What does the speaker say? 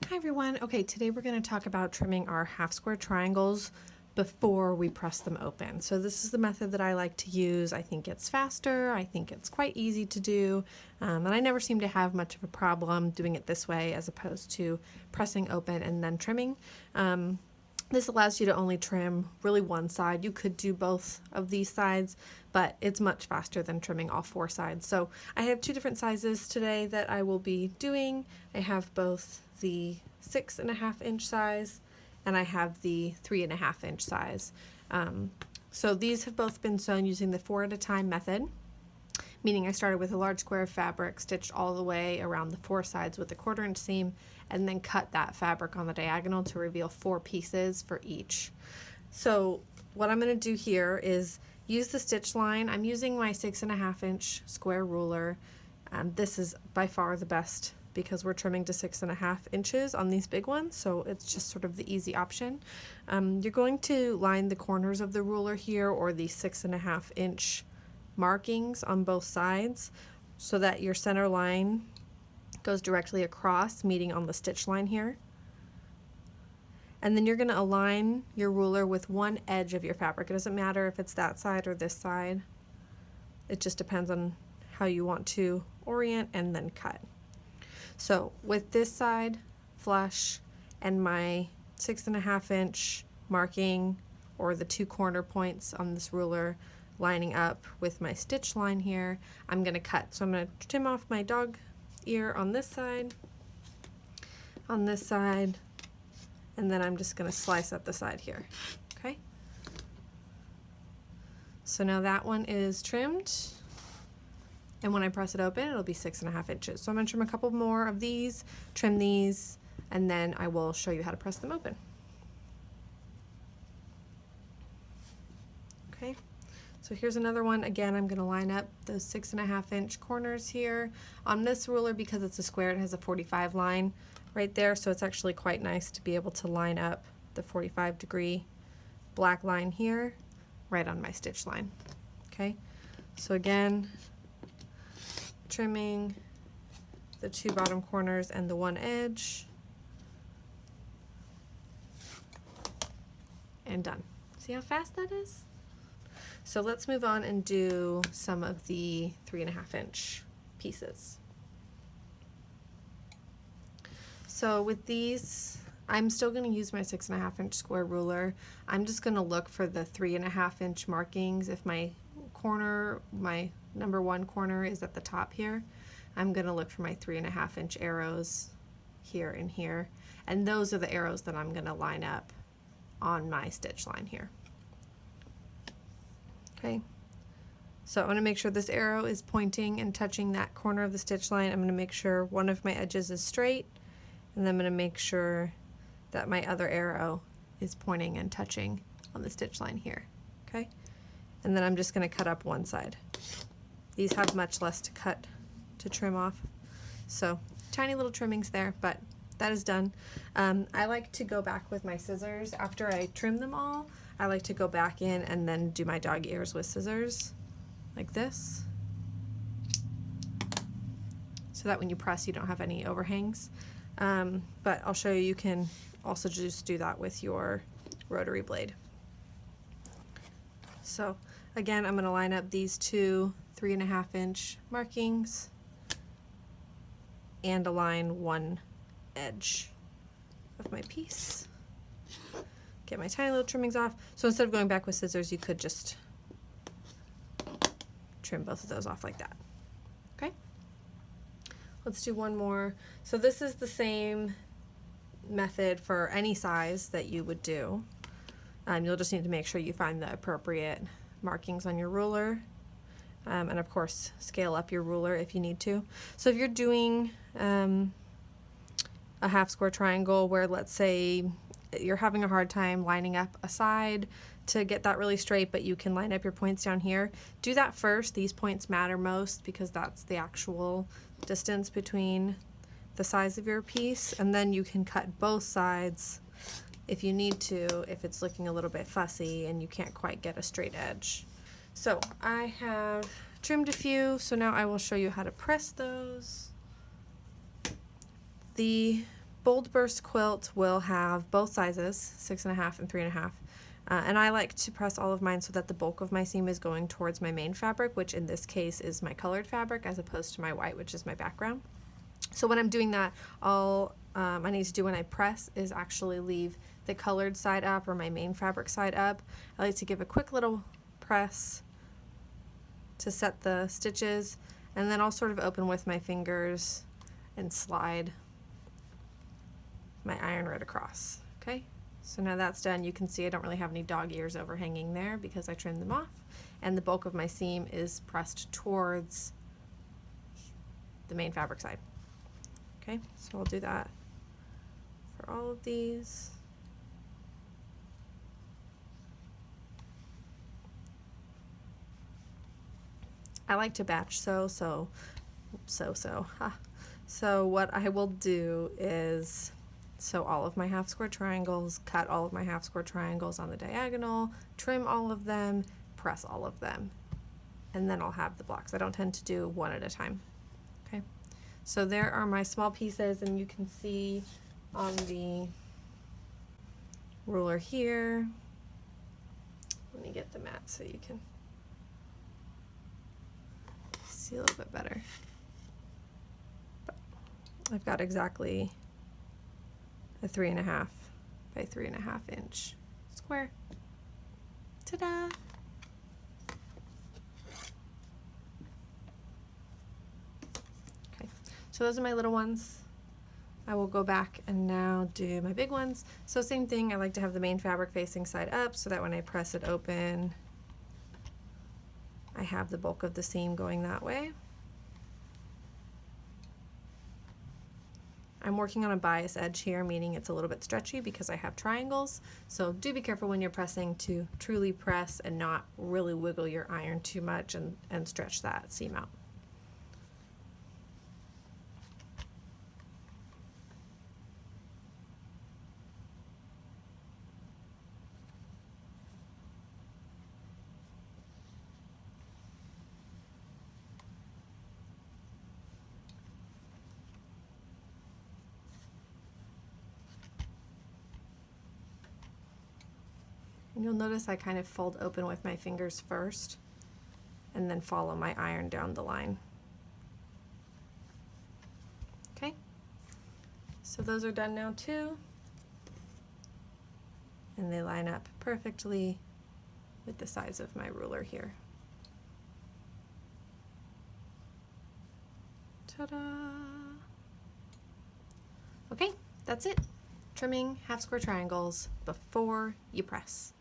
Hi everyone. Okay, today we're going to talk about trimming our half square triangles before we press them open. So this is the method that I like to use. I think it's faster, I think it's quite easy to do, and I never seem to have much of a problem doing it this way as opposed to pressing open and then trimming. This allows you to only trim really one side. You could do both of these sides, but it's much faster than trimming all four sides. So I have two different sizes today that I will be doing. I have both the 6.5 inch size and I have the 3.5 inch size. So these have both been sewn using the 4 at a time method, meaning I started with a large square of fabric, stitched all the way around the 4 sides with a 1/4 inch seam, and then cut that fabric on the diagonal to reveal 4 pieces for each. So what I'm going to do here is use the stitch line. I'm using my 6.5 inch square ruler. This is by far the best because we're trimming to 6.5 inches on these big ones, so it's just sort of the easy option. You're going to line the corners of the ruler here, or the 6.5 inch markings on both sides, so that your center line goes directly across, meeting on the stitch line here. And then you're going to align your ruler with one edge of your fabric. It doesn't matter if it's that side or this side. It just depends on how you want to orient and then cut. So with this side flush and my 6.5 inch marking, or the 2 corner points on this ruler, lining up with my stitch line here, I'm going to cut. So I'm going to trim off my dog ear on this side, and then I'm just going to slice up the side here. Okay, so now that one is trimmed, and when I press it open it'll be 6.5 inches. So I'm going to trim a couple more of these, trim these, and then I will show you how to press them open. Okay, so here's another one. Again, I'm going to line up those 6.5 inch corners here. On this ruler, because it's a square, it has a 45 line right there, so it's actually quite nice to be able to line up the 45-degree black line here right on my stitch line. Okay, so again, trimming the 2 bottom corners and the 1 edge, and done. See how fast that is? So let's move on and do some of the 3.5 inch pieces. So with these, I'm still going to use my 6.5 inch square ruler. I'm just going to look for the 3.5 inch markings. If my corner, my number 1 corner is at the top here, I'm going to look for my 3.5 inch arrows here and here. And those are the arrows that I'm going to line up on my stitch line here. Okay, so I'm going to make sure this arrow is pointing and touching that corner of the stitch line. I'm going to make sure one of my edges is straight, and then I'm going to make sure that my other arrow is pointing and touching on the stitch line here. Okay, and then I'm just going to cut up one side. These have much less to cut to trim off, so tiny little trimmings there, but that is done. I like to go back with my scissors after I trim them all. I like to go back in and then do my dog ears with scissors like this, so that when you press you don't have any overhangs. But I'll show you, you can also just do that with your rotary blade. So again, I'm going to line up these 2 3.5 inch markings and align one edge of my piece. Get my tiny little trimmings off. So instead of going back with scissors, you could just trim both of those off like that. Okay, let's do one more. So this is the same method for any size that you would do. You'll just need to make sure you find the appropriate markings on your ruler, and of course scale up your ruler if you need to. So if you're doing a half square triangle where, let's say, you're having a hard time lining up a side to get that really straight, but you can line up your points down here, do that first. These points matter most because that's the actual distance between the size of your piece, and then you can cut both sides if you need to, if it's looking a little bit fussy and you can't quite get a straight edge. So I have trimmed a few, so now I will show you how to press those. The Bold Burst Quilt will have both sizes, 6.5 and 3.5. And I like to press all of mine so that the bulk of my seam is going towards my main fabric, which in this case is my colored fabric as opposed to my white, which is my background. So when I'm doing that, all I need to do when I press is actually leave the colored side up or my main fabric side up. I like to give a quick little press to set the stitches, and then I'll sort of open with my fingers and slide my iron right across. Okay, so now that's done. You can see I don't really have any dog ears overhanging there because I trimmed them off, and the bulk of my seam is pressed towards the main fabric side. Okay, so I'll do that for all of these. I like to batch sew, so what I will do is sew all of my half square triangles, cut all of my half square triangles on the diagonal, trim all of them, press all of them, and then I'll have the blocks. I don't tend to do one at a time. Okay, so there are my small pieces, and you can see on the ruler here. Let me get the mat so you can see a little bit better. But I've got exactly a 3.5 by 3.5 inch square. Ta-da! Okay, so those are my little ones. I will go back and now do my big ones. So same thing, I like to have the main fabric facing side up so that when I press it open, I have the bulk of the seam going that way. I'm working on a bias edge here, meaning it's a little bit stretchy because I have triangles. So do be careful when you're pressing to truly press and not really wiggle your iron too much and stretch that seam out. And you'll notice I kind of fold open with my fingers first and then follow my iron down the line. Okay, so those are done now too. And they line up perfectly with the size of my ruler here. Ta-da! Okay, that's it. Trimming half square triangles before you press.